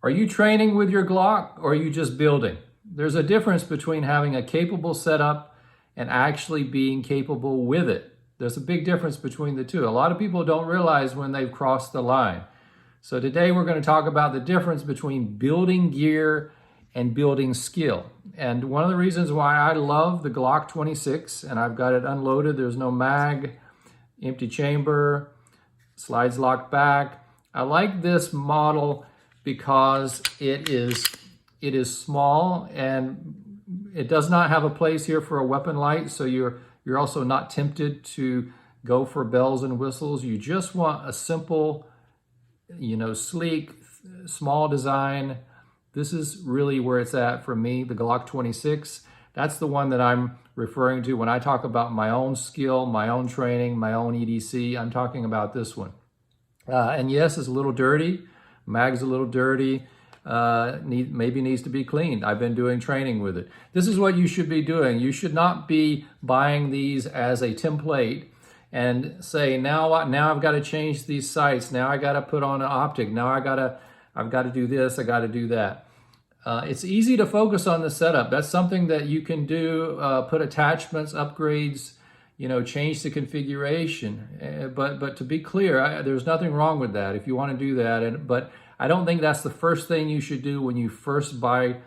Are you training with your Glock or are you just building? There's a difference between having a capable setup and actually being capable with it. There's a big difference between the two. A lot of people don't realize when they've crossed the line. So today we're going to talk about the difference between building gear and building skill. And one of the reasons why I love the Glock 26, and I've got it unloaded, there's no mag, empty chamber, slides locked back. I like this model because it is small and it does not have a place here for a weapon light, so you're also not tempted to go for bells and whistles. You just want a simple, sleek, small design. This is really where it's at for me, the Glock 26. That's the one that I'm referring to when I talk about my own skill, my own training, my own EDC. I'm talking about this one. And yes, it's a little dirty. Mag's a little dirty. Maybe needs to be cleaned. I've been doing training with it. This is what you should be doing. You should not be buying these as a template and say, now I've got to change these sights. Now I got to put on an optic. Now I've got to do this. I got to do that. It's easy to focus on the setup. That's something that you can do. Put attachments, upgrades, change the configuration. But to be clear, there's nothing wrong with that if you want to do that. But I don't think that's the first thing you should do when you first buy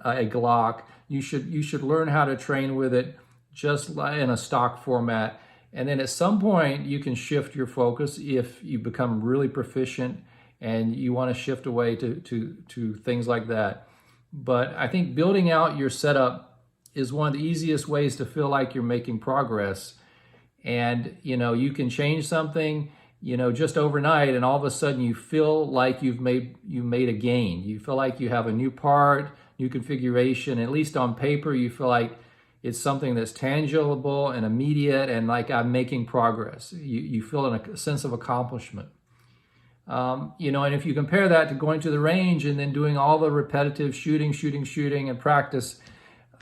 a Glock. You should learn how to train with it just in a stock format. And then at some point you can shift your focus if you become really proficient and you want to shift away to things like that. But I think building out your setup is one of the easiest ways to feel like you're making progress. And you can change something just overnight, and all of a sudden you feel like you made a gain. You feel like you have a new part, new configuration. At least on paper, you feel like it's something that's tangible and immediate, and like I'm making progress. You feel a sense of accomplishment. And if you compare that to going to the range and then doing all the repetitive shooting and practice,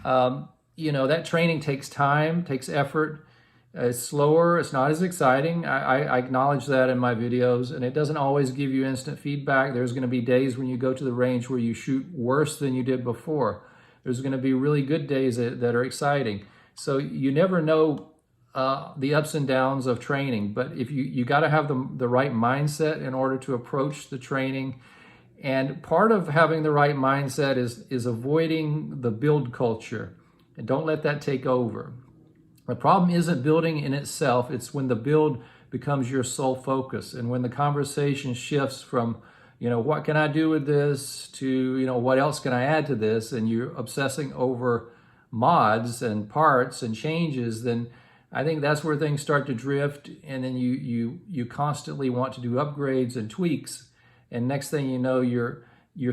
that training takes time, takes effort. It's slower, it's not as exciting. I acknowledge that in my videos, and it doesn't always give you instant feedback. There's going to be days when you go to the range where you shoot worse than you did before. There's going to be really good days that are exciting. So you never know the ups and downs of training, but if you got to have the right mindset in order to approach the training. And part of having the right mindset is avoiding the build culture, and don't let that take over. The problem isn't building in itself, it's when the build becomes your sole focus, and when the conversation shifts from, what can I do with this, to, what else can I add to this, and you're obsessing over mods and parts and changes, then I think that's where things start to drift, and then you constantly want to do upgrades and tweaks, and next thing you know, you're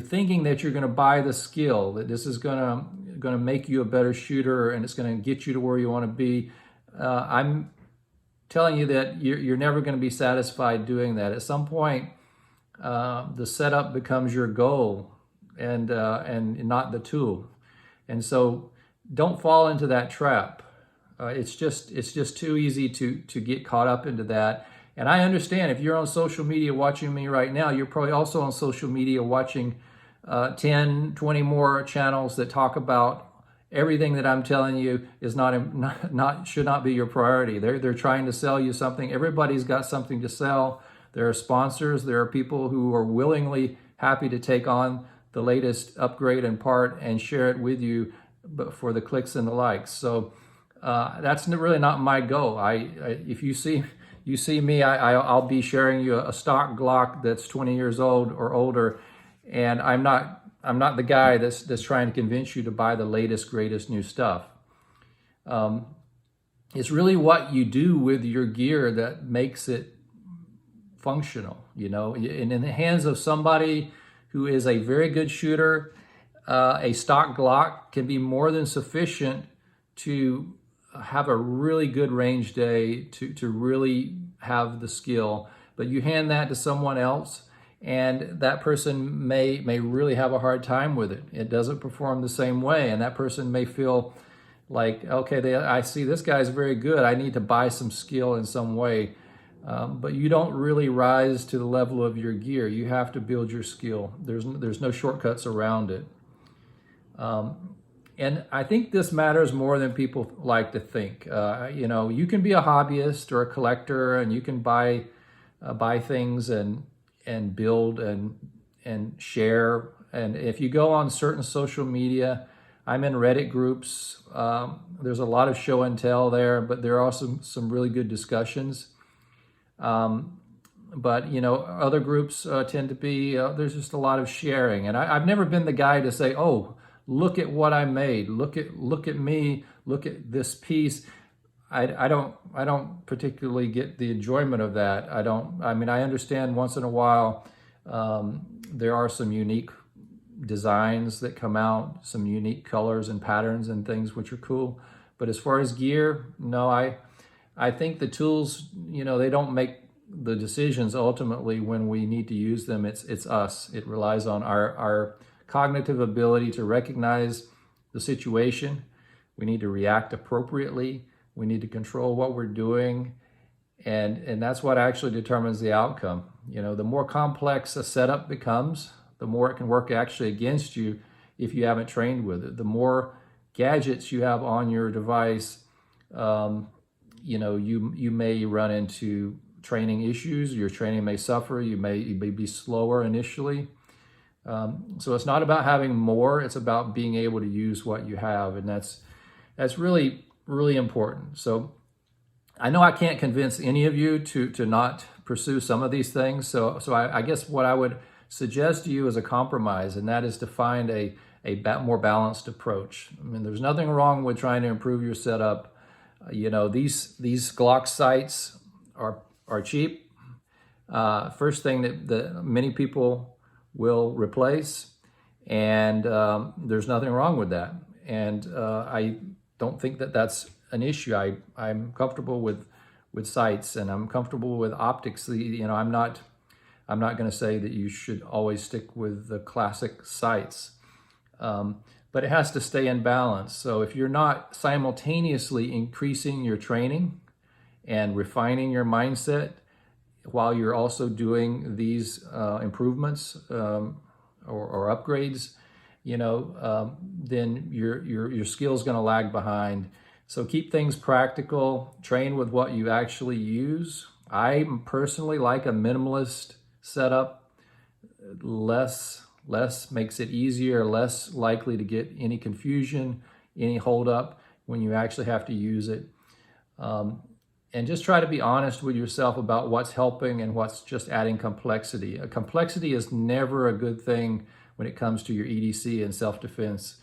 thinking that you're going to buy the skill, that this is going to make you a better shooter and it's going to get you to where you want to be. I'm telling you that you're never going to be satisfied doing that. At some point, the setup becomes your goal and not the tool. And so don't fall into that trap. It's just too easy to get caught up into that. And I understand if you're on social media watching me right now, you're probably also on social media watching 10, 20 more channels that talk about everything that I'm telling you is should not be your priority. They're trying to sell you something. Everybody's got something to sell. There are sponsors. There are people who are willingly happy to take on the latest upgrade and part and share it with you, but for the clicks and the likes. So that's really not my goal. If you see me, I'll be sharing you a stock Glock that's 20 years old or older, and I'm not the guy that's trying to convince you to buy the latest, greatest new stuff. It's really what you do with your gear that makes it functional, And in the hands of somebody who is a very good shooter, a stock Glock can be more than sufficient to have a really good range day, to really have the skill. But you hand that to someone else, and that person may really have a hard time with it. It doesn't perform the same way, and that person may feel like, okay, I see this guy's very good. I need to buy some skill in some way. but you don't really rise to the level of your gear. You have to build your skill. There's no shortcuts around it. And I think this matters more than people like to think. You can be a hobbyist or a collector, and you can buy things and build and share. And if you go on certain social media, I'm in Reddit groups. There's a lot of show and tell there, but there are some really good discussions. But other groups tend to be there's just a lot of sharing, and I've never been the guy to say, "Oh, look at what I made. Look at me. Look at this piece." I don't particularly get the enjoyment of that. I understand once in a while there are some unique designs that come out, some unique colors and patterns and things which are cool. But as far as gear, no, I think the tools, they don't make the decisions ultimately when we need to use them. It's us. It relies on our cognitive ability to recognize the situation. We need to react appropriately. We need to control what we're doing. And that's what actually determines the outcome. The more complex a setup becomes, the more it can work actually against you if you haven't trained with it. The more gadgets you have on your device, you may run into training issues. Your training may suffer. You may be slower initially. So it's not about having more. It's about being able to use what you have, and that's really, really important. So I know I can't convince any of you to not pursue some of these things. So I guess what I would suggest to you is a compromise, and that is to find a more balanced approach. There's nothing wrong with trying to improve your setup. These Glock sights are cheap. First thing that many people will replace, and there's nothing wrong with that. And I don't think that that's an issue. I'm comfortable with sights, and I'm comfortable with optics. I'm not going to say that you should always stick with the classic sights, but it has to stay in balance. So if you're not simultaneously increasing your training and refining your mindset while you're also doing these improvements or upgrades, then your skill's going to lag behind. So keep things practical. Train with what you actually use. I personally like a minimalist setup. Less makes it easier, less likely to get any confusion, any holdup when you actually have to use it. And just try to be honest with yourself about what's helping and what's just adding complexity. Complexity is never a good thing when it comes to your EDC and self-defense,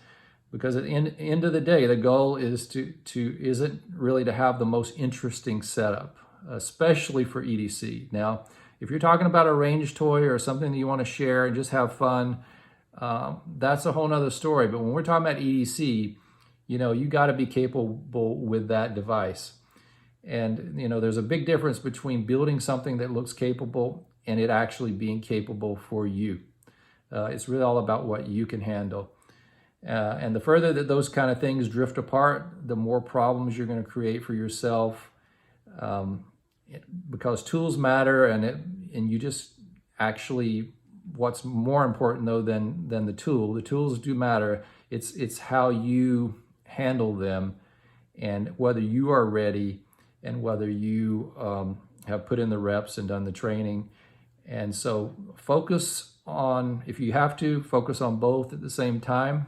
because at the end of the day, the goal is isn't really to have the most interesting setup, especially for EDC. Now, if you're talking about a range toy or something that you want to share and just have fun, that's a whole nother story. But when we're talking about EDC, you got to be capable with that device. And, there's a big difference between building something that looks capable and it actually being capable for you. It's really all about what you can handle. And the further that those kind of things drift apart, the more problems you're going to create for yourself. Because tools matter, and you just actually, what's more important though than the tools do matter. It's how you handle them and whether you are ready and whether you have put in the reps and done the training. And so focus on, if you have to, focus on both at the same time.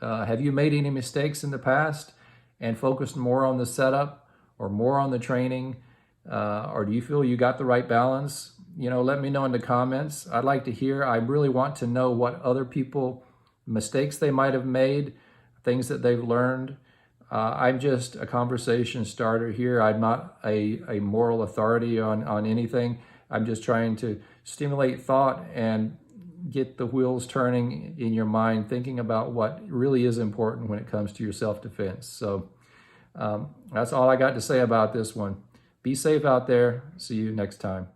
Have you made any mistakes in the past and focused more on the setup or more on the training? Or do you feel you got the right balance? Let me know in the comments. I'd like to hear. I really want to know what other people, mistakes they might have made, things that they've learned. I'm just a conversation starter here. I'm not a moral authority on anything. I'm just trying to stimulate thought and get the wheels turning in your mind, thinking about what really is important when it comes to your self-defense. So that's all I got to say about this one. Be safe out there. See you next time.